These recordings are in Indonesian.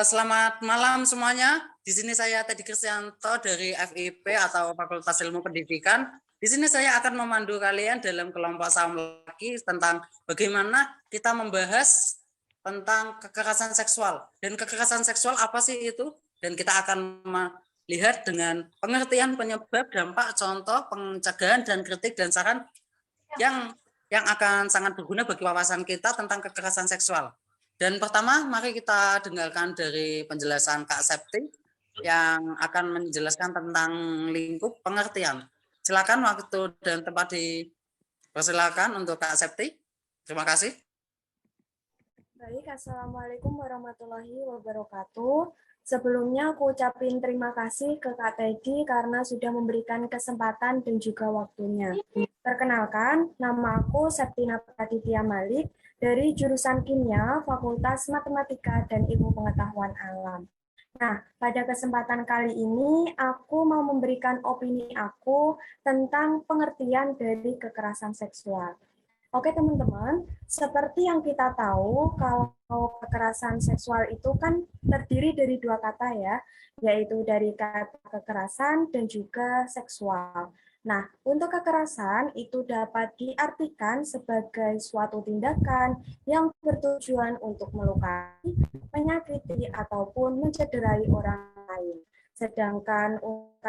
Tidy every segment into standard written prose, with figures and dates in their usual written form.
Selamat malam semuanya. Di sini saya Teddy Kristianto dari FIP atau Fakultas Ilmu Pendidikan. Di sini saya akan memandu kalian dalam kelompok Saum Laki tentang bagaimana kita membahas tentang kekerasan seksual. Dan kekerasan seksual apa sih itu? Dan kita akan melihat dengan pengertian penyebab, dampak, contoh, pencegahan, dan kritik dan saran yang akan sangat berguna bagi wawasan kita tentang kekerasan seksual. Dan pertama, mari kita dengarkan dari penjelasan Kak Septi yang akan menjelaskan tentang lingkup pengertian. Silakan waktu dan tempat dipersilakan untuk Kak Septi. Terima kasih. Baik, Assalamualaikum warahmatullahi wabarakatuh. Sebelumnya aku ucapin terima kasih ke Kak Teddy karena sudah memberikan kesempatan dan juga waktunya. Perkenalkan, nama aku Septina Praditya Malik dari jurusan Kimia, Fakultas Matematika dan Ilmu Pengetahuan Alam. Nah, pada kesempatan kali ini aku mau memberikan opini aku tentang pengertian dari kekerasan seksual. Oke teman-teman, seperti yang kita tahu, kalau kekerasan seksual itu kan terdiri dari dua kata ya, yaitu dari kata kekerasan dan juga seksual. Nah, untuk kekerasan itu dapat diartikan sebagai suatu tindakan yang bertujuan untuk melukai, menyakiti, ataupun mencederai orang lain. Sedangkan untuk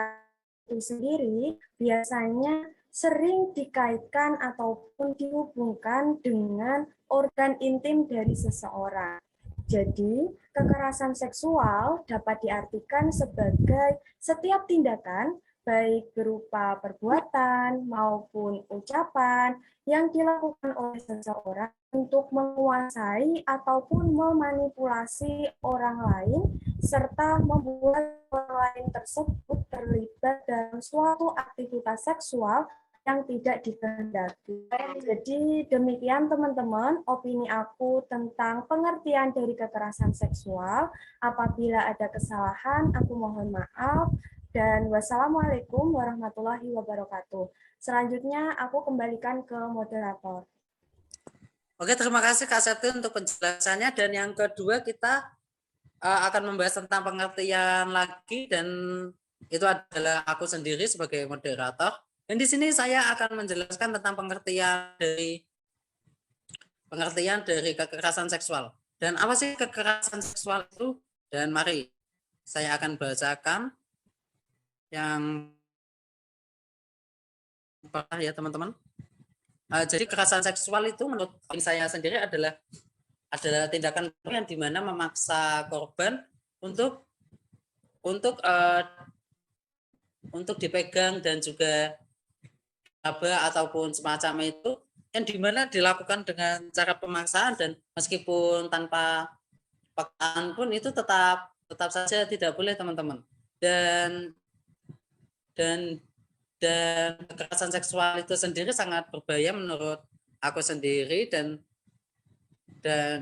itu sendiri biasanya sering dikaitkan ataupun dihubungkan dengan organ intim dari seseorang. Jadi, kekerasan seksual dapat diartikan sebagai setiap tindakan, baik berupa perbuatan maupun ucapan yang dilakukan oleh seseorang untuk menguasai ataupun memanipulasi orang lain, serta membuat orang lain tersebut terlibat dalam suatu aktivitas seksual yang tidak dikehendaki. Jadi demikian teman-teman opini aku tentang pengertian dari kekerasan seksual. Apabila ada kesalahan, aku mohon maaf. Dan wassalamualaikum warahmatullahi wabarakatuh. Selanjutnya aku kembalikan ke moderator. Oke, terima kasih Kak Septi untuk penjelasannya. Dan yang kedua kita akan membahas tentang pengertian lagi, dan itu adalah aku sendiri sebagai moderator. Dan di sini saya akan menjelaskan tentang pengertian dari kekerasan seksual. Dan apa sih kekerasan seksual itu? Dan mari saya akan bacakan yang ya teman-teman. Jadi kekerasan seksual itu menurut saya sendiri adalah tindakan yang dimana memaksa korban untuk dipegang dan juga ataupun semacam itu, yang dimana dilakukan dengan cara pemaksaan, dan meskipun tanpa paksaan pun itu tetap saja tidak boleh teman-teman. Dan kekerasan seksual itu sendiri sangat berbahaya menurut aku sendiri, dan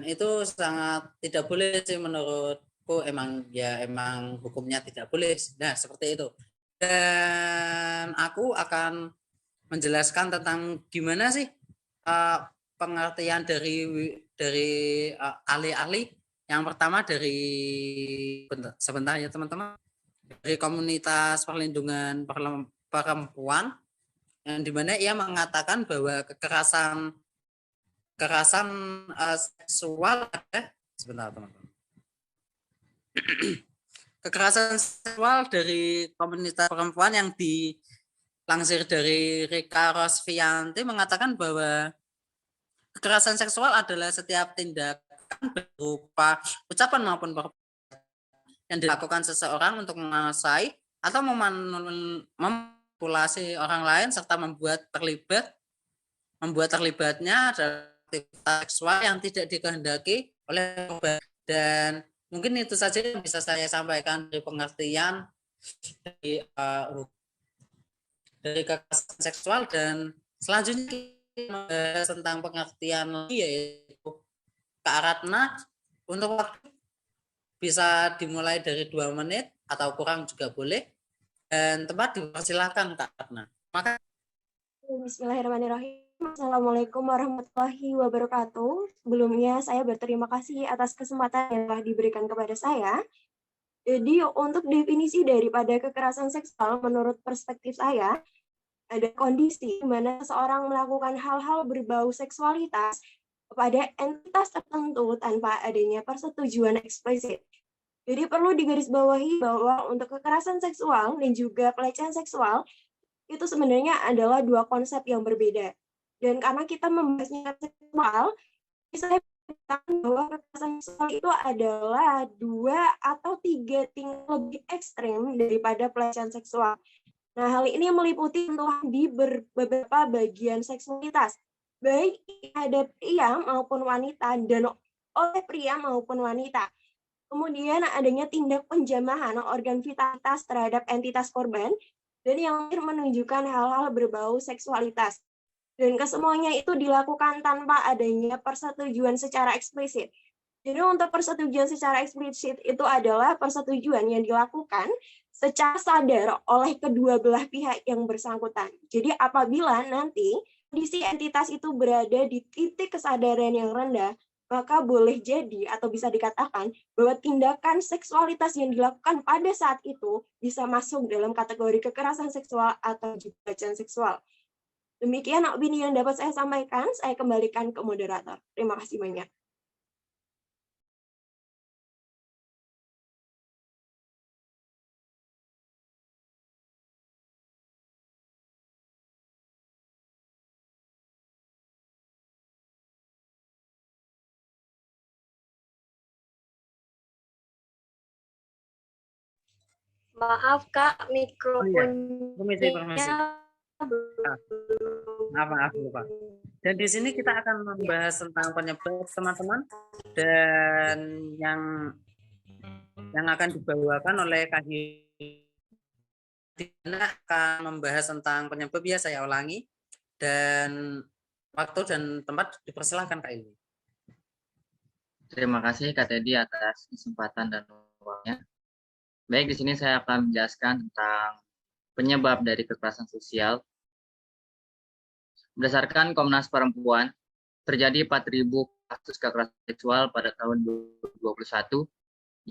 itu sangat tidak boleh sih menurutku. Emang hukumnya tidak boleh. Nah, seperti itu. Dan aku akan menjelaskan tentang gimana sih pengertian dari ahli-ahli. Yang pertama dari sebentar ya teman-teman, dari komunitas perlindungan perempuan, yang dimana ia mengatakan bahwa kekerasan seksual sebentar teman-teman. Kekerasan seksual dari komunitas perempuan yang dilansir dari Rika Rosvianti mengatakan bahwa kekerasan seksual adalah setiap tindakan berupa ucapan maupun perbuatan yang dilakukan seseorang untuk menguasai atau memanipulasi orang lain serta membuat terlibatnya adalah aktivitas seksual yang tidak dikehendaki oleh korban. Dan mungkin itu saja yang bisa saya sampaikan dari pengertian dari kekerasan seksual. Dan selanjutnya kita membahas tentang pengertian yaitu Kak Ratna. Untuk waktu bisa dimulai dari 2 menit atau kurang juga boleh, dan tempat dipersilakan Kak Ratna. Bismillahirrahmanirrahim. Assalamualaikum warahmatullahi wabarakatuh. Sebelumnya saya berterima kasih atas kesempatan yang telah diberikan kepada saya. Jadi untuk definisi daripada kekerasan seksual menurut perspektif saya, ada kondisi di mana seseorang melakukan hal-hal berbau seksualitas kepada entitas tertentu tanpa adanya persetujuan eksplisit. Jadi perlu digarisbawahi bahwa untuk kekerasan seksual dan juga pelecehan seksual itu sebenarnya adalah dua konsep yang berbeda. Dan karena kita membahasnya seksual, saya katakan bahwa kekerasan seksual itu adalah 2 atau 3 tingkat lebih ekstrim daripada pelecehan seksual. Nah, hal ini meliputi sentuhan di beberapa bagian seksualitas, baik ada pria maupun wanita dan oleh pria maupun wanita. Kemudian adanya tindak penjamahan organ vitalitas terhadap entitas korban, dan yang menunjukkan hal-hal berbau seksualitas. Dan kesemuanya itu dilakukan tanpa adanya persetujuan secara eksplisit. Jadi untuk persetujuan secara eksplisit itu adalah persetujuan yang dilakukan secara sadar oleh kedua belah pihak yang bersangkutan. Jadi apabila nanti kondisi entitas itu berada di titik kesadaran yang rendah, maka boleh jadi atau bisa dikatakan bahwa tindakan seksualitas yang dilakukan pada saat itu bisa masuk dalam kategori kekerasan seksual atau juga pelecehan seksual. Demikian opini yang dapat saya sampaikan, saya kembalikan ke moderator. Terima kasih banyak. Maaf Kak, Permisi. mikrofonnya Maaf, lupa. Dan di sini kita akan membahas tentang penyebab, teman-teman, dan yang akan dibawakan oleh Kak Dina akan membahas tentang penyebab, ya saya ulangi, dan waktu dan tempat dipersilahkan Kak Ilmi. Terima kasih Kak Teddy atas kesempatan dan waktunya. Baik, di sini saya akan menjelaskan tentang penyebab dari kekerasan sosial. Berdasarkan Komnas Perempuan, terjadi 4.000 kasus kekerasan seksual pada tahun 2021,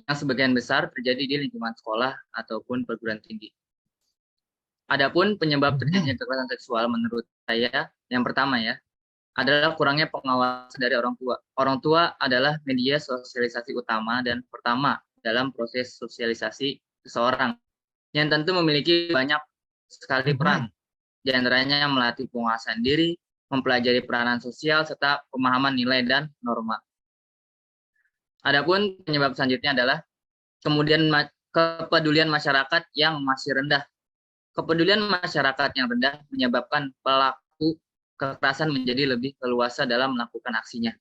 yang sebagian besar terjadi di lingkungan sekolah ataupun perguruan tinggi. Adapun penyebab terjadinya kekerasan seksual menurut saya, yang pertama ya, adalah kurangnya pengawasan dari orang tua. Orang tua adalah media sosialisasi utama dan pertama dalam proses sosialisasi seseorang, yang tentu memiliki banyak sekali peran, di antaranya melatih penguasaan diri, mempelajari peranan sosial, serta pemahaman nilai dan norma. Adapun penyebab selanjutnya adalah kemudian kepedulian masyarakat yang masih rendah. Kepedulian masyarakat yang rendah menyebabkan pelaku kekerasan menjadi lebih leluasa dalam melakukan aksinya.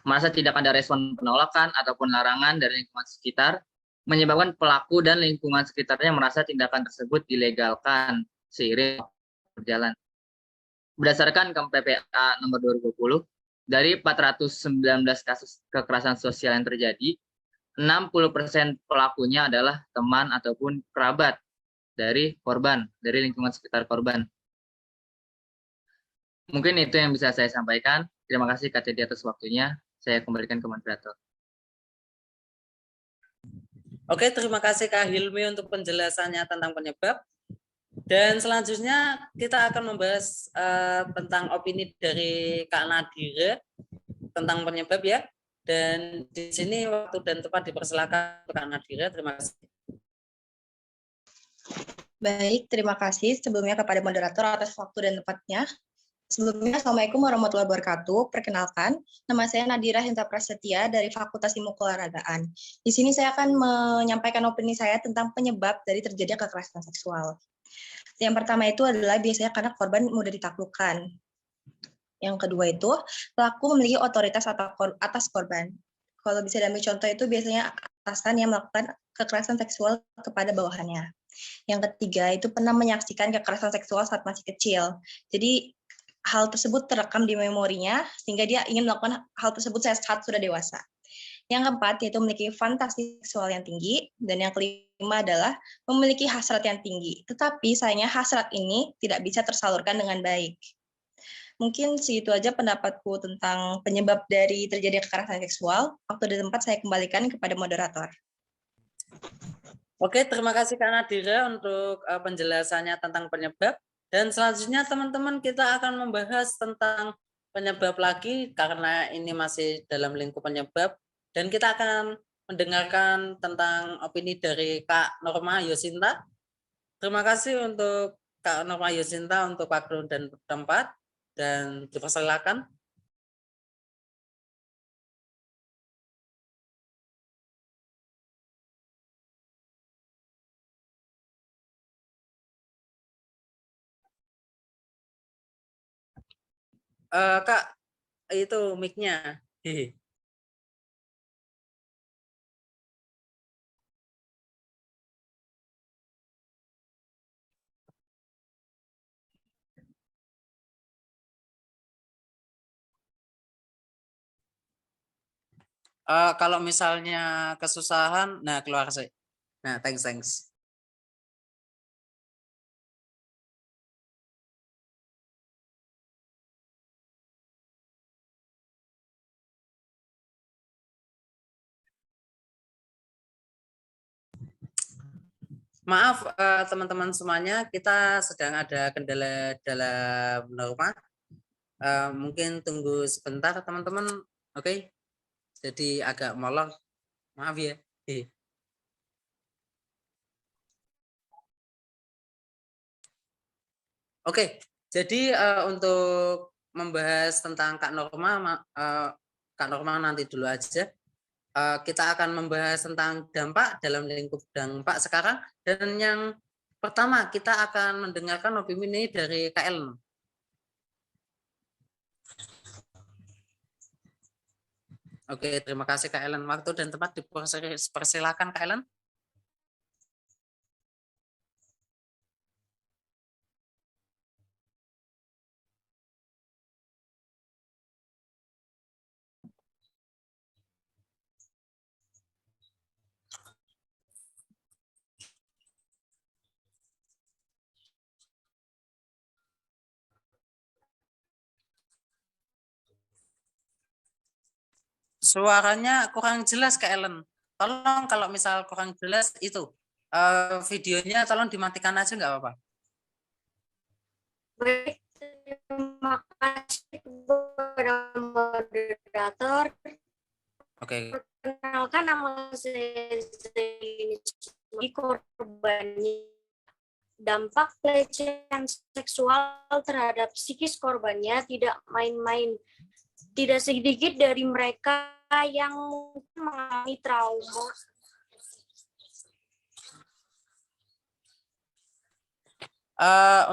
Merasa tidak ada respon penolakan ataupun larangan dari lingkungan sekitar, menyebabkan pelaku dan lingkungan sekitarnya merasa tindakan tersebut dilegalkan seiring berjalan. Berdasarkan KPPA nomor 2020, dari 419 kasus kekerasan sosial yang terjadi, 60% pelakunya adalah teman ataupun kerabat dari korban, dari lingkungan sekitar korban. Mungkin itu yang bisa saya sampaikan. Terima kasih Kak Teddy atas waktunya. Saya kembalikan ke moderator. Oke, terima kasih Kak Hilmi untuk penjelasannya tentang penyebab. Dan selanjutnya kita akan membahas tentang opini dari Kak Nadira tentang penyebab ya. Dan di sini waktu dan tempat dipersilakan Kak Nadira. Terima kasih. Baik, terima kasih sebelumnya kepada moderator atas waktu dan tempatnya. Sebelumnya, Assalamualaikum warahmatullahi wabarakatuh. Perkenalkan, nama saya Nadira Hinta Prasetya dari Fakultas Ilmu Keolahragaan. Di sini saya akan menyampaikan opini saya tentang penyebab dari terjadinya kekerasan seksual. Yang pertama itu adalah biasanya karena korban mudah ditaklukkan. Yang kedua itu, pelaku memiliki otoritas atas korban. Kalau bisa diambil contoh itu biasanya atasan yang melakukan kekerasan seksual kepada bawahannya. Yang ketiga itu pernah menyaksikan kekerasan seksual saat masih kecil. Jadi hal tersebut terekam di memorinya sehingga dia ingin melakukan hal tersebut saat sudah dewasa. Yang keempat yaitu memiliki fantasi seksual yang tinggi, dan yang kelima adalah memiliki hasrat yang tinggi. Tetapi sayangnya hasrat ini tidak bisa tersalurkan dengan baik. Mungkin segitu aja pendapatku tentang penyebab dari terjadinya kekerasan seksual. Waktu dan tempat saya kembalikan kepada moderator. Oke, terima kasih Kak Nadira untuk penjelasannya tentang penyebab. Dan selanjutnya teman-teman kita akan membahas tentang penyebab lagi karena ini masih dalam lingkup penyebab. Dan kita akan mendengarkan tentang opini dari Kak Norma Yosinta. Terima kasih untuk Kak Norma Yosinta untuk waktu dan tempat. Dan dipersilakan. Kak, itu mic-nya. Kalau misalnya kesusahan, nah keluar sih. Nah, thanks. Maaf teman-teman semuanya, kita sedang ada kendala dalam Norma. Mungkin tunggu sebentar teman-teman. Oke. Jadi agak molor. Maaf ya. Oke. Jadi untuk membahas tentang Kak Norma nanti dulu aja. Kita akan membahas tentang dampak dalam lingkup dampak sekarang, dan yang pertama kita akan mendengarkan opini dari Kak Ellen. Oke, terima kasih Kak Ellen. Waktu dan tempat dipersilakan Kak Ellen. Suaranya kurang jelas Kak Ellen. Tolong kalau misal kurang jelas itu videonya tolong dimatikan aja nggak apa-apa. Baik, terima kasih kepada moderator. Oke. Perkenalkan nama saya Zaini, korbannya. Dampak pelecehan seksual terhadap psikis korbannya tidak main-main. Tidak sedikit dari mereka yang mengalami trauma.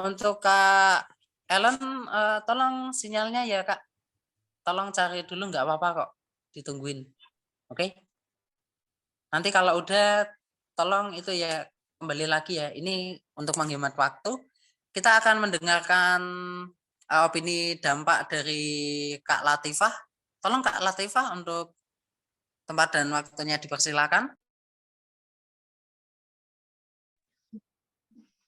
Untuk Kak Ellen, tolong sinyalnya ya Kak. Tolong cari dulu nggak apa-apa kok. Ditungguin. Oke. Nanti kalau udah tolong itu ya kembali lagi ya. Ini untuk menghemat waktu. Kita akan mendengarkan opini dampak dari Kak Latifah. Tolong Kak Latifah untuk tempat dan waktunya dipersilakan.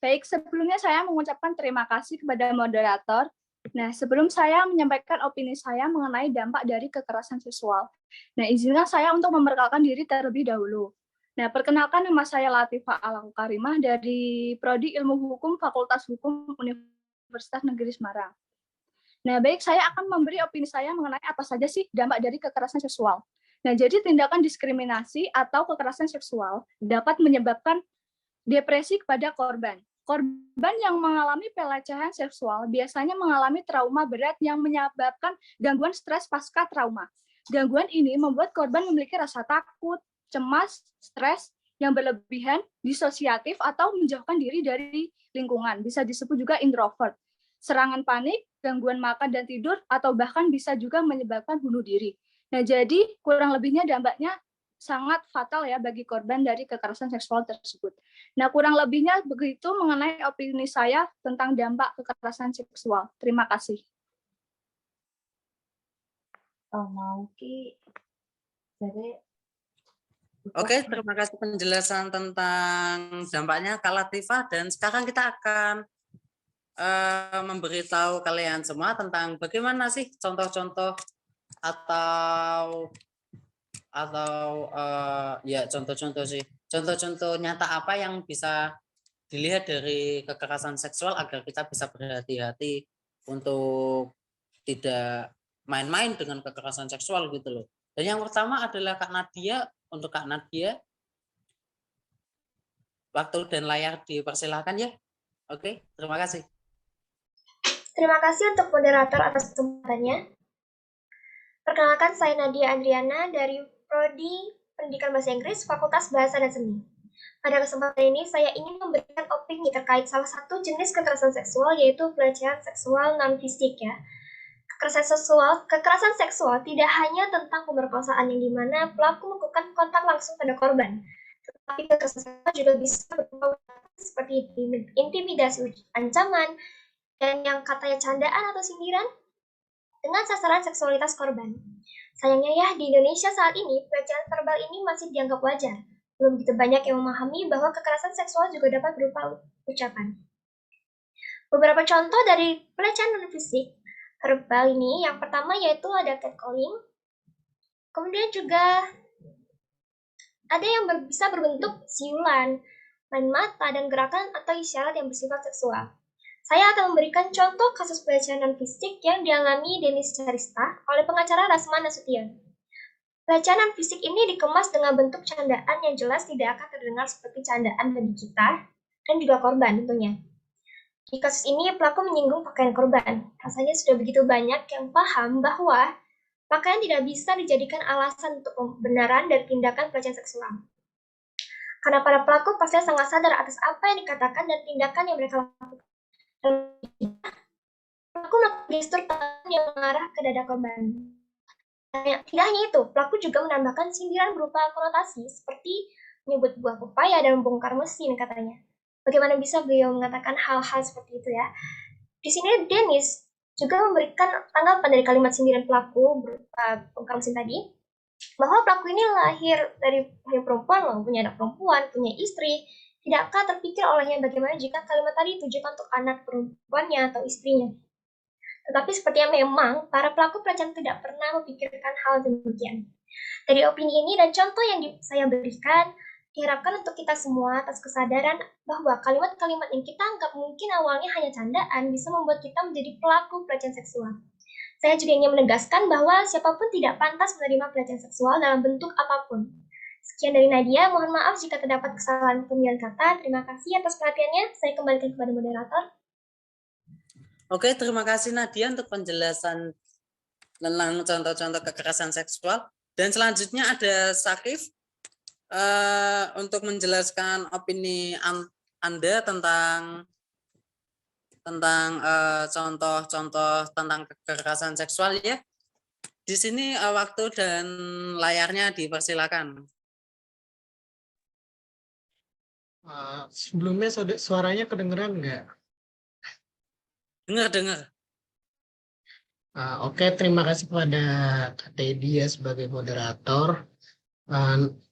Baik, sebelumnya saya mengucapkan terima kasih kepada moderator. Nah, sebelum saya menyampaikan opini saya mengenai dampak dari kekerasan seksual. Nah, izinkan saya untuk memperkenalkan diri terlebih dahulu. Nah, perkenalkan nama saya Latifah Al-Karimah dari Prodi Ilmu Hukum Fakultas Hukum Universitas Negeri Semarang. Nah, baik, saya akan memberi opini saya mengenai apa saja sih dampak dari kekerasan seksual. Nah, jadi tindakan diskriminasi atau kekerasan seksual dapat menyebabkan depresi kepada korban. Korban yang mengalami pelecehan seksual biasanya mengalami trauma berat yang menyebabkan gangguan stres pasca trauma. Gangguan ini membuat korban memiliki rasa takut, cemas, stres yang berlebihan, disosiatif, atau menjauhkan diri dari lingkungan. Bisa disebut juga introvert. Serangan panik, gangguan makan dan tidur, atau bahkan bisa juga menyebabkan bunuh diri. Nah, jadi kurang lebihnya dampaknya sangat fatal ya bagi korban dari kekerasan seksual tersebut. Nah, kurang lebihnya begitu mengenai opini saya tentang dampak kekerasan seksual. Terima kasih. Oke, terima kasih penjelasan tentang dampaknya Kak Latifah, dan sekarang kita akan memberitahu kalian semua tentang bagaimana sih contoh-contoh atau ya contoh-contoh sih, contoh-contoh nyata apa yang bisa dilihat dari kekerasan seksual agar kita bisa berhati-hati untuk tidak main-main dengan kekerasan seksual gitu loh. Dan yang pertama adalah Kak Nadia. Untuk Kak Nadia, waktu dan layar dipersilakan ya. Oke, terima kasih. Terima kasih untuk moderator atas kesempatannya. Perkenalkan, saya Nadia Adriana dari Prodi Pendidikan Bahasa Inggris, Fakultas Bahasa dan Seni. Pada kesempatan ini, saya ingin memberikan opini terkait salah satu jenis kekerasan seksual, yaitu pelecehan seksual non-fisik ya. Kekerasan seksual tidak hanya tentang pemerkosaan yang dimana pelaku melakukan kontak langsung pada korban, tetapi kekerasan seksual juga bisa berupa seperti intimidasi, ancaman, dan yang katanya candaan atau sindiran dengan sasaran seksualitas korban. Sayangnya ya, di Indonesia saat ini, pelecehan verbal ini masih dianggap wajar. Belum begitu banyak yang memahami bahwa kekerasan seksual juga dapat berupa ucapan. Beberapa contoh dari pelecehan non-fisik verbal ini, yang pertama yaitu ada catcalling, kemudian juga ada yang bisa berbentuk siulan, main mata, dan gerakan atau isyarat yang bersifat seksual. Saya akan memberikan contoh kasus pelecehan non-fisik yang dialami Denis Charista oleh pengacara Rasman Nasution. Pelecehan non-fisik ini dikemas dengan bentuk candaan yang jelas tidak akan terdengar seperti candaan bagi kita dan juga korban tentunya. Di kasus ini, pelaku menyinggung pakaian korban. Rasanya sudah begitu banyak yang paham bahwa pakaian tidak bisa dijadikan alasan untuk pembenaran dari tindakan pelecehan seksual. Karena para pelaku pasti sangat sadar atas apa yang dikatakan dan tindakan yang mereka lakukan. Pelaku melakukan gestur tangan yang mengarah ke dada korban. Tidak hanya itu, pelaku juga menambahkan sindiran berupa konotasi seperti menyebut buah pepaya dan membongkar mesin katanya. Bagaimana bisa beliau mengatakan hal-hal seperti itu ya? Di sini Denis juga memberikan tanggapan dari kalimat sindiran pelaku berupa bongkar mesin tadi, bahwa pelaku ini lahir dari perempuan, punya anak perempuan, punya istri. Tidakkah terpikir olehnya bagaimana jika kalimat tadi ditujukan untuk anak perempuannya atau istrinya? Tetapi sepertinya memang para pelaku pelecehan tidak pernah memikirkan hal demikian. Dari opini ini dan contoh yang saya berikan, diharapkan untuk kita semua atas kesadaran bahwa kalimat-kalimat yang kita anggap mungkin awalnya hanya candaan bisa membuat kita menjadi pelaku pelecehan seksual. Saya juga ingin menegaskan bahwa siapapun tidak pantas menerima pelecehan seksual dalam bentuk apapun. Sekian dari Nadia, mohon maaf jika terdapat kesalahan pemilihan kata. Terima kasih atas perhatiannya. Saya kembalikan kepada moderator. Oke, terima kasih Nadia untuk penjelasan tentang contoh-contoh kekerasan seksual. Dan selanjutnya ada Sakif untuk menjelaskan opini Anda tentang contoh-contoh tentang kekerasan seksual ya. Di sini waktu dan layarnya dipersilakan. Sebelumnya suaranya kedengeran nggak? Dengar. Oke, terima kasih kepada Kak Teddy ya sebagai moderator.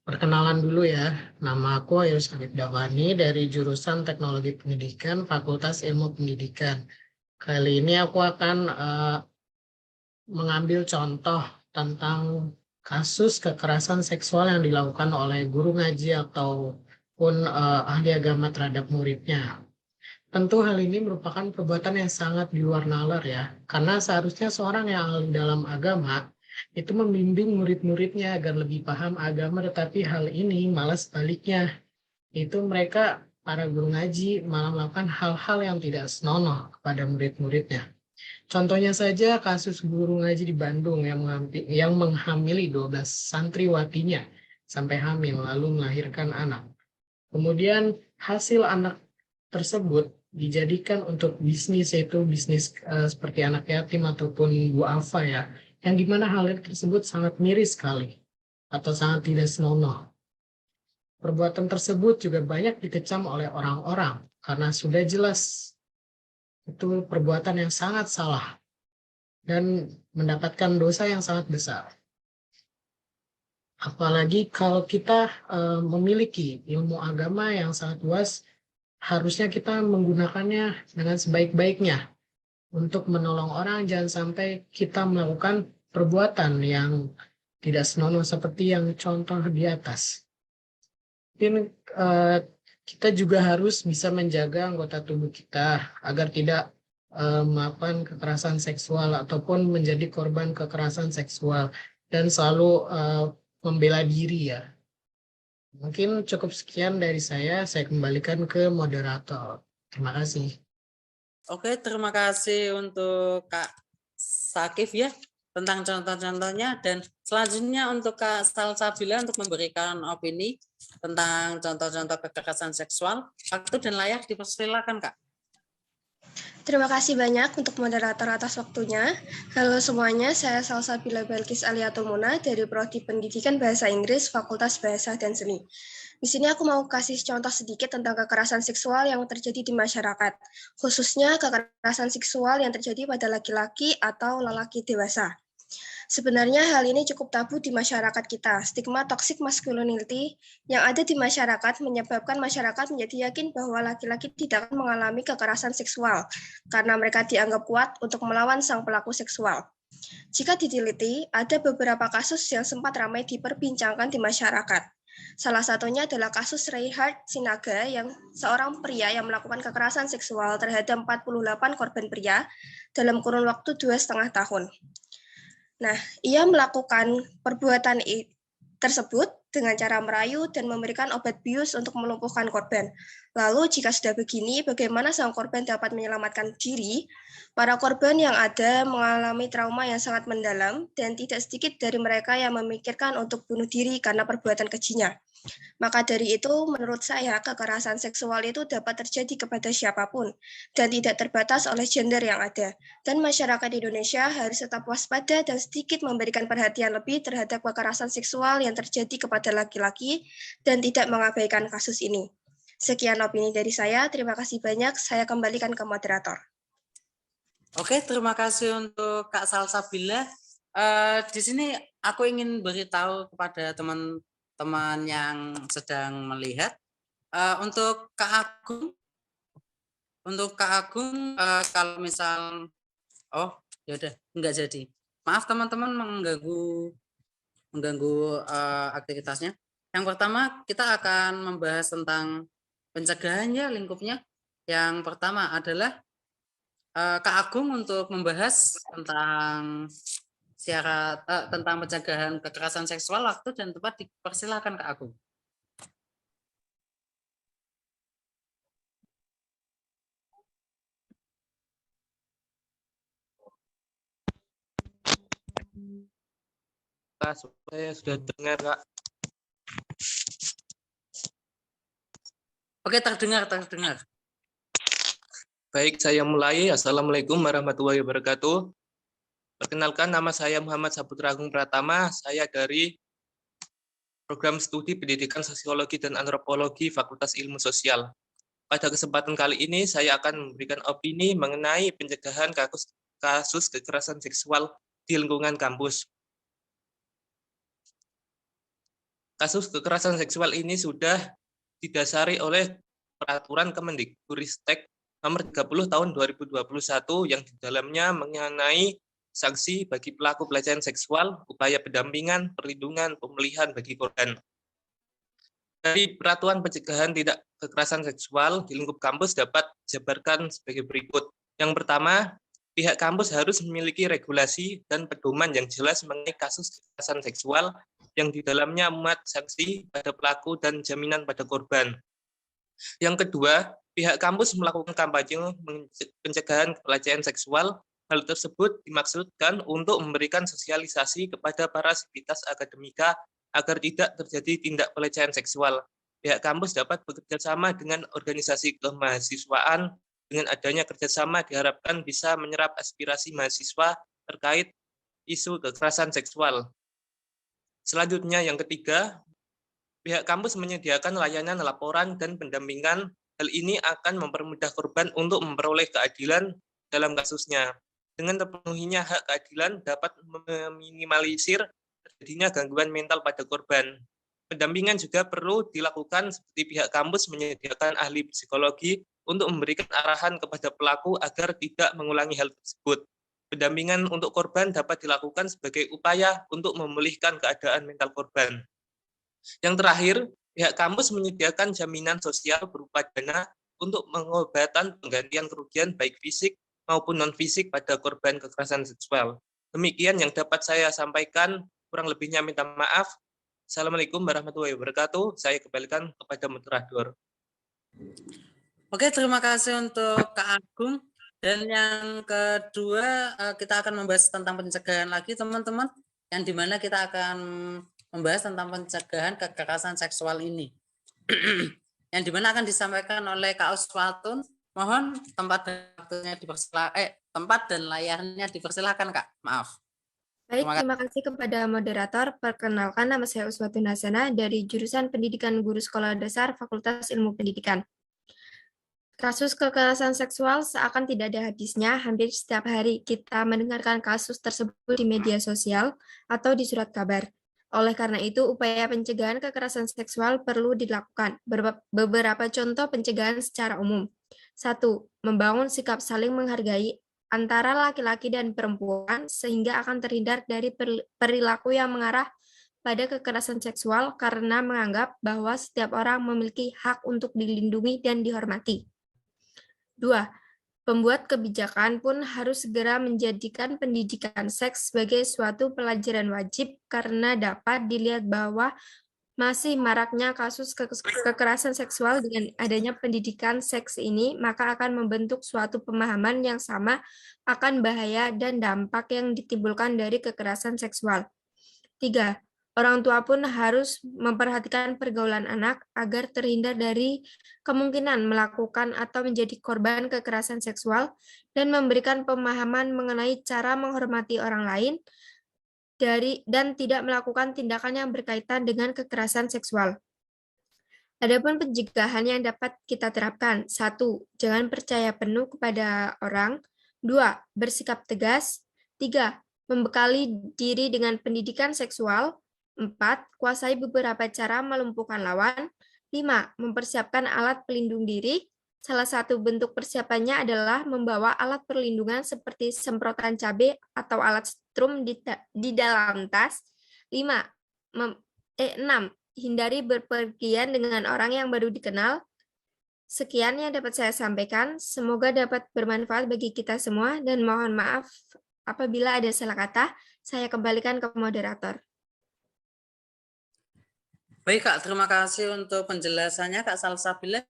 Perkenalan dulu ya, nama aku Ayus Habib Dawani dari jurusan Teknologi Pendidikan Fakultas Ilmu Pendidikan. Kali ini aku akan mengambil contoh tentang kasus kekerasan seksual yang dilakukan oleh guru ngaji ataupun ahli agama terhadap muridnya. Tentu hal ini merupakan perbuatan yang sangat di luar nalar ya, karena seharusnya seorang yang ahli dalam agama itu membimbing murid-muridnya agar lebih paham agama, tetapi hal ini malah sebaliknya. Itu mereka, para guru ngaji, malah melakukan hal-hal yang tidak senonoh kepada murid-muridnya. Contohnya saja kasus guru ngaji di Bandung yang menghamili 12 santriwatinya sampai hamil lalu melahirkan anak. Kemudian hasil anak tersebut dijadikan untuk bisnis, yaitu bisnis seperti anak yatim ataupun duafa ya, yang dimana hal tersebut sangat miris sekali atau sangat tidak senonoh. Perbuatan tersebut juga banyak dikecam oleh orang-orang karena sudah jelas itu perbuatan yang sangat salah dan mendapatkan dosa yang sangat besar. Apalagi kalau kita memiliki ilmu agama yang sangat luas, harusnya kita menggunakannya dengan sebaik-baiknya untuk menolong orang. Jangan sampai kita melakukan perbuatan yang tidak senonoh seperti yang contoh di atas. Mungkin kita juga harus bisa menjaga anggota tubuh kita agar tidak melakukan kekerasan seksual ataupun menjadi korban kekerasan seksual, dan selalu membela diri ya. Mungkin cukup sekian dari saya kembalikan ke moderator. Terima kasih. Oke, terima kasih untuk Kak Sakif ya tentang contoh-contohnya, dan selanjutnya untuk Kak Salsabila untuk memberikan opini tentang contoh-contoh kekerasan seksual. Waktu dan layak dipersilakan, Kak. Terima kasih banyak untuk moderator atas waktunya. Halo semuanya, saya Salsabila Balkis Aliatumuna dari Prodi Pendidikan Bahasa Inggris, Fakultas Bahasa dan Seni. Di sini aku mau kasih contoh sedikit tentang kekerasan seksual yang terjadi di masyarakat, khususnya kekerasan seksual yang terjadi pada laki-laki atau lelaki dewasa. Sebenarnya hal ini cukup tabu di masyarakat kita. Stigma toxic masculinity yang ada di masyarakat menyebabkan masyarakat menjadi yakin bahwa laki-laki tidak akan mengalami kekerasan seksual karena mereka dianggap kuat untuk melawan sang pelaku seksual. Jika diteliti, ada beberapa kasus yang sempat ramai diperbincangkan di masyarakat. Salah satunya adalah kasus Reinhard Sinaga, yang seorang pria yang melakukan kekerasan seksual terhadap 48 korban pria dalam kurun waktu 2,5 tahun. Nah, ia melakukan perbuatan tersebut dengan cara merayu dan memberikan obat bius untuk melumpuhkan korban. Lalu, jika sudah begini, bagaimana sang korban dapat menyelamatkan diri? Para korban yang ada mengalami trauma yang sangat mendalam, dan tidak sedikit dari mereka yang memikirkan untuk bunuh diri karena perbuatan kejinya. Maka dari itu, menurut saya, kekerasan seksual itu dapat terjadi kepada siapapun dan tidak terbatas oleh gender yang ada. Dan masyarakat Indonesia harus tetap waspada dan sedikit memberikan perhatian lebih terhadap kekerasan seksual yang terjadi kepada laki-laki dan tidak mengabaikan kasus ini. Sekian opini dari saya. Terima kasih banyak. Saya kembalikan ke moderator. Oke, terima kasih untuk Kak Salsabila. Di sini aku ingin beritahu kepada teman-teman yang sedang melihat, untuk Kak Agung, kalau misal, ya udah nggak jadi. Maaf teman-teman mengganggu aktivitasnya. Yang pertama kita akan membahas tentang pencegahan ya lingkupnya. Yang pertama adalah Kak Agung untuk membahas tentang syarat tentang pencegahan kekerasan seksual. Waktu dan tempat dipersilakan Kak Agung. Saya sudah dengar, Kak. Oke, terdengar. Baik, saya mulai. Assalamualaikum warahmatullahi wabarakatuh. Perkenalkan, nama saya Muhammad Saputra Agung Pratama. Saya dari Program Studi Pendidikan Sosiologi dan Antropologi Fakultas Ilmu Sosial. Pada kesempatan kali ini, saya akan memberikan opini mengenai pencegahan kasus kekerasan seksual di lingkungan kampus. Kasus kekerasan seksual ini sudah didasari oleh Peraturan Kemendikbudristek Nomor 30 Tahun 2021 yang di dalamnya mengenai sanksi bagi pelaku pelecehan seksual, upaya pendampingan, perlindungan, pemulihan bagi korban. Dari Peraturan Pencegahan Tindak Kekerasan Seksual di lingkup kampus dapat dijabarkan sebagai berikut. Yang pertama, pihak kampus harus memiliki regulasi dan pedoman yang jelas mengenai kasus kekerasan seksual yang di dalamnya memuat sanksi pada pelaku dan jaminan pada korban. Yang kedua, pihak kampus melakukan kampanye pencegahan pelecehan seksual. Hal tersebut dimaksudkan untuk memberikan sosialisasi kepada para sivitas akademika agar tidak terjadi tindak pelecehan seksual. Pihak kampus dapat bekerja sama dengan organisasi kemahasiswaan. Dengan adanya kerjasama diharapkan bisa menyerap aspirasi mahasiswa terkait isu kekerasan seksual. Selanjutnya yang ketiga, pihak kampus menyediakan layanan laporan dan pendampingan. Hal ini akan mempermudah korban untuk memperoleh keadilan dalam kasusnya. Dengan terpenuhinya hak keadilan dapat meminimalisir terjadinya gangguan mental pada korban. Pendampingan juga perlu dilakukan seperti pihak kampus menyediakan ahli psikologi untuk memberikan arahan kepada pelaku agar tidak mengulangi hal tersebut. Pendampingan untuk korban dapat dilakukan sebagai upaya untuk memulihkan keadaan mental korban. Yang terakhir, pihak kampus menyediakan jaminan sosial berupa dana untuk pengobatan penggantian kerugian baik fisik maupun non-fisik pada korban kekerasan seksual. Demikian yang dapat saya sampaikan, kurang lebihnya minta maaf. Assalamualaikum warahmatullahi wabarakatuh. Saya kembalikan kepada moderator. Oke, terima kasih untuk Kak Agung. Dan yang kedua, kita akan membahas tentang pencegahan lagi, teman-teman. Yang dimana kita akan membahas tentang pencegahan kekerasan seksual ini. Yang dimana akan disampaikan oleh Kak Uswatun. Mohon tempat dan layarnya dipersilakan, Kak. Maaf. Baik, terima kasih kepada moderator. Perkenalkan, nama saya Uswatun Hasana dari jurusan Pendidikan Guru Sekolah Dasar Fakultas Ilmu Pendidikan. Kasus kekerasan seksual seakan tidak ada habisnya. Hampir setiap hari kita mendengarkan kasus tersebut di media sosial atau di surat kabar. Oleh karena itu, upaya pencegahan kekerasan seksual perlu dilakukan. Beberapa contoh pencegahan secara umum. 1. Membangun sikap saling menghargai antara laki-laki dan perempuan sehingga akan terhindar dari perilaku yang mengarah pada kekerasan seksual karena menganggap bahwa setiap orang memiliki hak untuk dilindungi dan dihormati. 2. Pembuat kebijakan pun harus segera menjadikan pendidikan seks sebagai suatu pelajaran wajib karena dapat dilihat bahwa masih maraknya kasus kekerasan seksual. Dengan adanya pendidikan seks ini, maka akan membentuk suatu pemahaman yang sama akan bahaya dan dampak yang ditimbulkan dari kekerasan seksual. 3. Orang tua pun harus memperhatikan pergaulan anak agar terhindar dari kemungkinan melakukan atau menjadi korban kekerasan seksual dan memberikan pemahaman mengenai cara menghormati orang lain dan tidak melakukan tindakan yang berkaitan dengan kekerasan seksual. Adapun pencegahan yang dapat kita terapkan. 1. Jangan percaya penuh kepada orang. 2. Bersikap tegas. 3. Membekali diri dengan pendidikan seksual. 4. Kuasai beberapa cara melumpuhkan lawan. 5. Mempersiapkan alat pelindung diri. Salah satu bentuk persiapannya adalah membawa alat perlindungan seperti semprotan cabai atau alat strum di dalam tas. 6. Hindari berpergian dengan orang yang baru dikenal. Sekian yang dapat saya sampaikan. Semoga dapat bermanfaat bagi kita semua dan mohon maaf apabila ada salah kata. Saya kembalikan ke moderator. Baik, Kak. Terima kasih untuk penjelasannya, Kak Salsabila.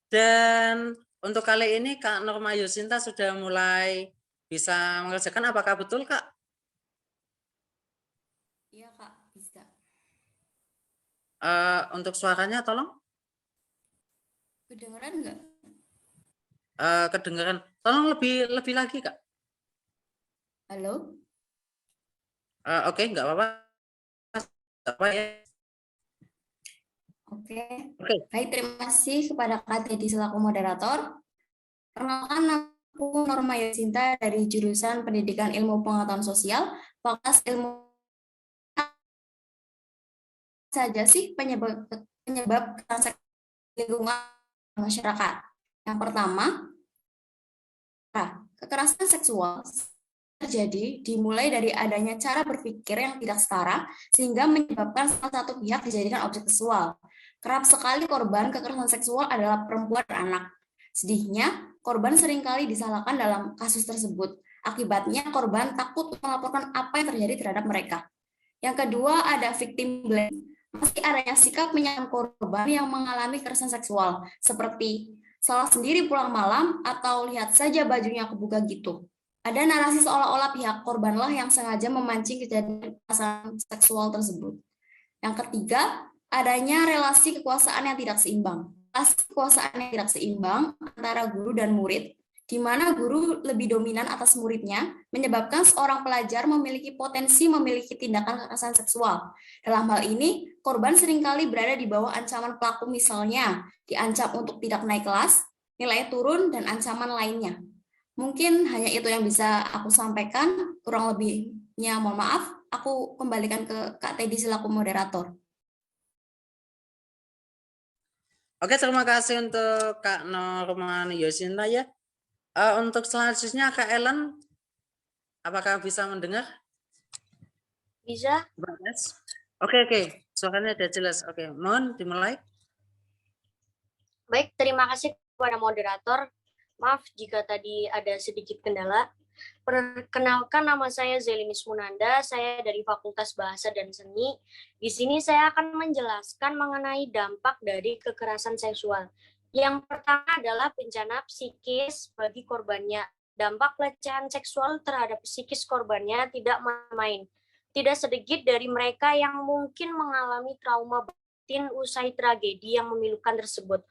Dan untuk kali ini Kak Norma Yusinta sudah mulai bisa mengerjakan. Apakah betul, Kak? Iya, Kak, bisa. Untuk suaranya tolong. Kedengeran nggak? Kedengaran. Tolong lebih lagi, Kak. Halo? Oke, nggak apa-apa. Apa ya? Oke. Baik, terima kasih kepada Kak Teddy selaku moderator. Perkenalkan, aku Norma Yusinta dari jurusan Pendidikan Ilmu Pengetahuan Sosial, Fakultas Ilmu. Saja sih penyebab kekerasan lingkungan masyarakat. Yang pertama, kekerasan seksual terjadi dimulai dari adanya cara berpikir yang tidak setara sehingga menyebabkan salah satu pihak dijadikan objek seksual. Kerap sekali korban kekerasan seksual adalah perempuan dan anak. Sedihnya, korban seringkali disalahkan dalam kasus tersebut. Akibatnya, korban takut melaporkan apa yang terjadi terhadap mereka. Yang kedua, ada victim blame. Masih adanya sikap menyalahkan korban yang mengalami kekerasan seksual, seperti salah sendiri pulang malam atau lihat saja bajunya kebuka gitu. Ada narasi seolah-olah pihak korbanlah yang sengaja memancing kejadian kekerasan seksual tersebut. Yang ketiga, adanya relasi kekuasaan yang tidak seimbang. Relasi kekuasaan yang tidak seimbang antara guru dan murid, di mana guru lebih dominan atas muridnya, menyebabkan seorang pelajar memiliki potensi memiliki tindakan kekerasan seksual. Dalam hal ini, korban seringkali berada di bawah ancaman pelaku, misalnya diancam untuk tidak naik kelas, nilai turun, dan ancaman lainnya. Mungkin hanya itu yang bisa aku sampaikan, kurang lebihnya mohon maaf. Aku kembalikan ke Kak Teddy selaku moderator. Oke, terima kasih untuk Kak Norman Yosinta ya. Untuk selanjutnya Kak Ellen, apakah bisa mendengar? Bisa? Oke, suaranya sudah jelas. Oke, mohon dimulai. Baik, terima kasih kepada moderator. Maaf jika tadi ada sedikit kendala. Perkenalkan, nama saya Zelinis Munanda, saya dari Fakultas Bahasa dan Seni. Di sini saya akan menjelaskan mengenai dampak dari kekerasan seksual. Yang pertama adalah bencana psikis bagi korbannya. Dampak pelecehan seksual terhadap psikis korbannya tidak main-main. Tidak sedikit dari mereka yang mungkin mengalami trauma batin usai tragedi yang memilukan tersebut.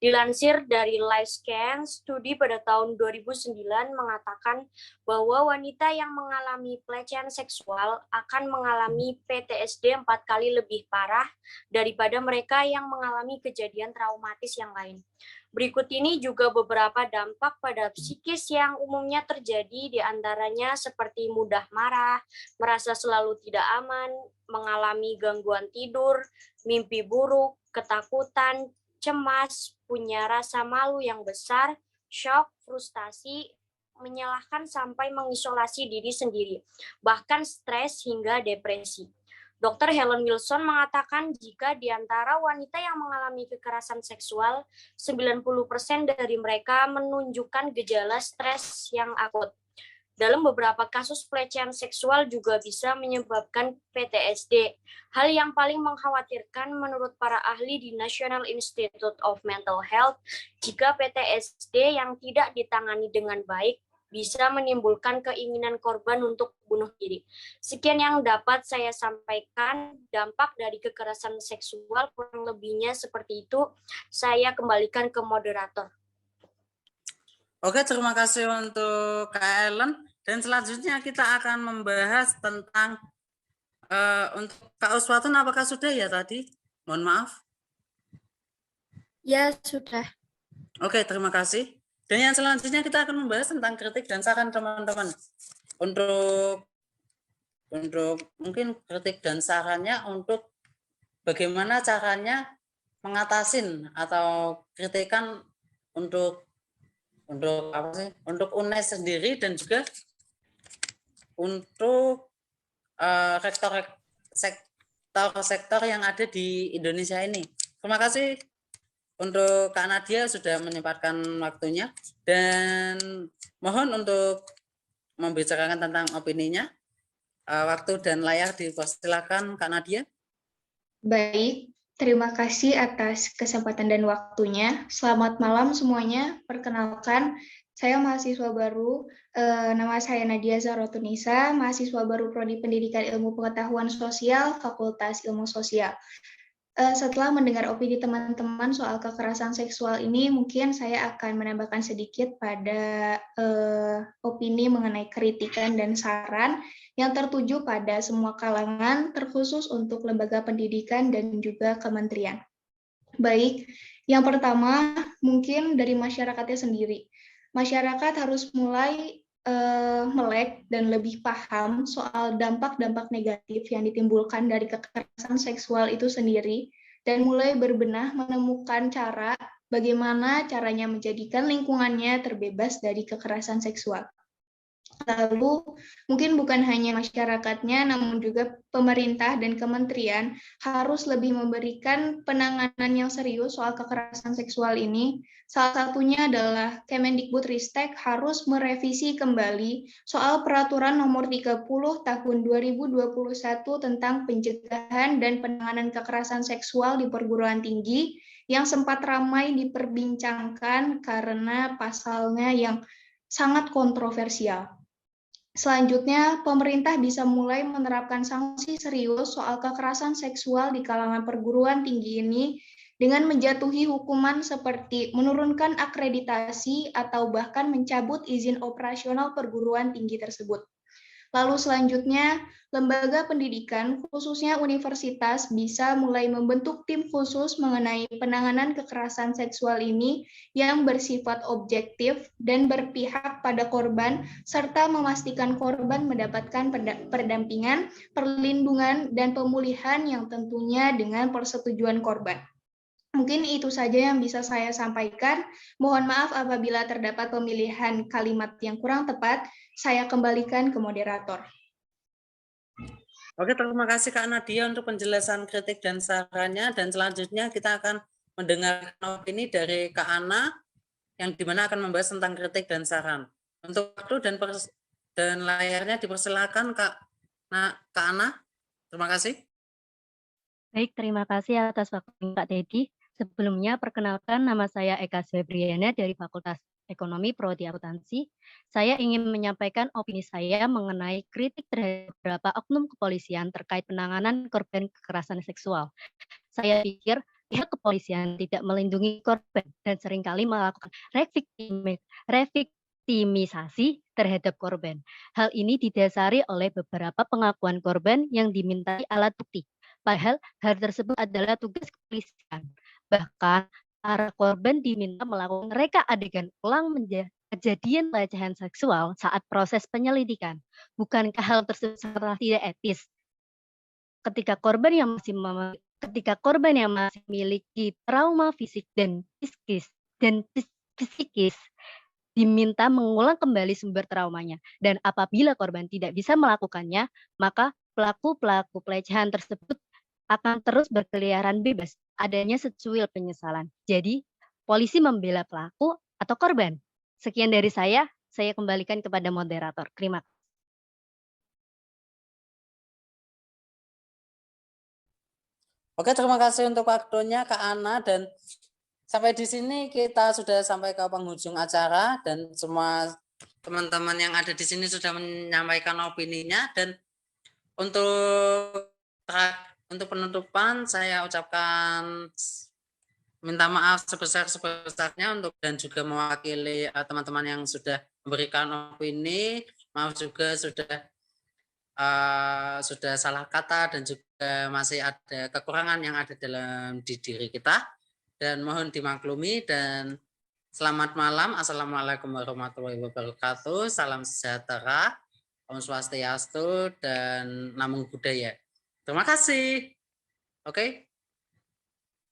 Dilansir dari LifeScan, studi pada tahun 2009 mengatakan bahwa wanita yang mengalami pelecehan seksual akan mengalami PTSD 4 kali lebih parah daripada mereka yang mengalami kejadian traumatis yang lain. Berikut ini juga beberapa dampak pada psikis yang umumnya terjadi, di antaranya seperti mudah marah, merasa selalu tidak aman, mengalami gangguan tidur, mimpi buruk, ketakutan, cemas, punya rasa malu yang besar, shock, frustasi, menyalahkan sampai mengisolasi diri sendiri, bahkan stres hingga depresi. Dr. Helen Wilson mengatakan jika di antara wanita yang mengalami kekerasan seksual, 90% dari mereka menunjukkan gejala stres yang akut. Dalam beberapa kasus pelecehan seksual juga bisa menyebabkan PTSD. Hal yang paling mengkhawatirkan menurut para ahli di National Institute of Mental Health, jika PTSD yang tidak ditangani dengan baik bisa menimbulkan keinginan korban untuk bunuh diri. Sekian yang dapat saya sampaikan, dampak dari kekerasan seksual kurang lebihnya seperti itu. Saya kembalikan ke moderator. Oke, terima kasih untuk Kak Ellen. Dan selanjutnya kita akan membahas tentang untuk Kak Uswatun, apakah sudah ya tadi? Mohon maaf. Ya, sudah. Oke, terima kasih. Dan yang selanjutnya kita akan membahas tentang kritik dan saran teman-teman. Untuk mungkin kritik dan sarannya untuk bagaimana caranya mengatasin atau kritikan untuk apa sih? Untuk UNES sendiri dan juga untuk sektor yang ada di Indonesia ini. Terima kasih untuk Kak Nadia sudah menyempatkan waktunya dan mohon untuk membicarakan tentang opininya. Waktu dan layar dipersilakan Kak Nadia. Baik, terima kasih atas kesempatan dan waktunya. Selamat malam semuanya. Perkenalkan, saya mahasiswa baru, nama saya Nadia Zahrotunisa, mahasiswa baru Prodi Pendidikan Ilmu Pengetahuan Sosial, Fakultas Ilmu Sosial. Setelah mendengar opini teman-teman soal kekerasan seksual ini, mungkin saya akan menambahkan sedikit pada opini mengenai kritikan dan saran yang tertuju pada semua kalangan, terkhusus untuk lembaga pendidikan dan juga kementerian. Baik, yang pertama mungkin dari masyarakatnya sendiri. Masyarakat harus mulai melek dan lebih paham soal dampak-dampak negatif yang ditimbulkan dari kekerasan seksual itu sendiri, dan mulai berbenah menemukan cara bagaimana caranya menjadikan lingkungannya terbebas dari kekerasan seksual. Lalu, mungkin bukan hanya masyarakatnya, namun juga pemerintah dan kementerian harus lebih memberikan penanganan yang serius soal kekerasan seksual ini. Salah satunya adalah Kemendikbudristek harus merevisi kembali soal Peraturan Nomor 30 Tahun 2021 tentang pencegahan dan penanganan kekerasan seksual di perguruan tinggi yang sempat ramai diperbincangkan karena pasalnya yang sangat kontroversial. Selanjutnya, pemerintah bisa mulai menerapkan sanksi serius soal kekerasan seksual di kalangan perguruan tinggi ini dengan menjatuhi hukuman seperti menurunkan akreditasi atau bahkan mencabut izin operasional perguruan tinggi tersebut. Lalu selanjutnya, lembaga pendidikan, khususnya universitas, bisa mulai membentuk tim khusus mengenai penanganan kekerasan seksual ini yang bersifat objektif dan berpihak pada korban, serta memastikan korban mendapatkan pendampingan, perlindungan, dan pemulihan yang tentunya dengan persetujuan korban. Mungkin itu saja yang bisa saya sampaikan. Mohon maaf apabila terdapat pemilihan kalimat yang kurang tepat. Saya kembalikan ke moderator. Oke, terima kasih Kak Nadia untuk penjelasan kritik dan sarannya. Dan selanjutnya kita akan mendengarkan opini dari Kak Ana, yang dimana akan membahas tentang kritik dan saran. Untuk waktu dan layarnya dipersilakan Kak Ana. Terima kasih. Baik, terima kasih atas waktunya Kak Teddy. Sebelumnya, perkenalkan nama saya Eka Febriana dari Fakultas Ekonomi Prodi Akuntansi. Saya ingin menyampaikan opini saya mengenai kritik terhadap beberapa oknum kepolisian terkait penanganan korban kekerasan seksual. Saya pikir pihak kepolisian tidak melindungi korban dan seringkali melakukan reviktimisasi terhadap korban. Hal ini didasari oleh beberapa pengakuan korban yang dimintai alat bukti. Padahal hal tersebut adalah tugas kepolisian. Bahkan para korban diminta melakukan reka adegan ulang kejadian pelecehan seksual saat proses penyelidikan. Bukankah hal tersebut sangat tidak etis? Ketika korban yang masih memiliki trauma fisik dan psikis diminta mengulang kembali sumber traumanya, dan apabila korban tidak bisa melakukannya, maka pelaku pelecehan tersebut akan terus berkeliaran bebas, adanya secuil penyesalan. Jadi, polisi membela pelaku atau korban. Sekian dari saya kembalikan kepada moderator. Terima kasih. Oke, terima kasih untuk waktunya Kak Ana, dan sampai di sini kita sudah sampai ke penghujung acara, dan semua teman-teman yang ada di sini sudah menyampaikan opininya. Dan untuk penutupan saya ucapkan minta maaf sebesar-besarnya dan juga mewakili teman-teman yang sudah memberikan opini. Maaf juga sudah salah kata dan juga masih ada kekurangan yang ada dalam di diri kita, dan mohon dimaklumi. Dan selamat malam. Assalamualaikum warahmatullahi wabarakatuh. Salam sejahtera, Om Swastiastu, dan Namo Buddhaya. Terima kasih. Oke.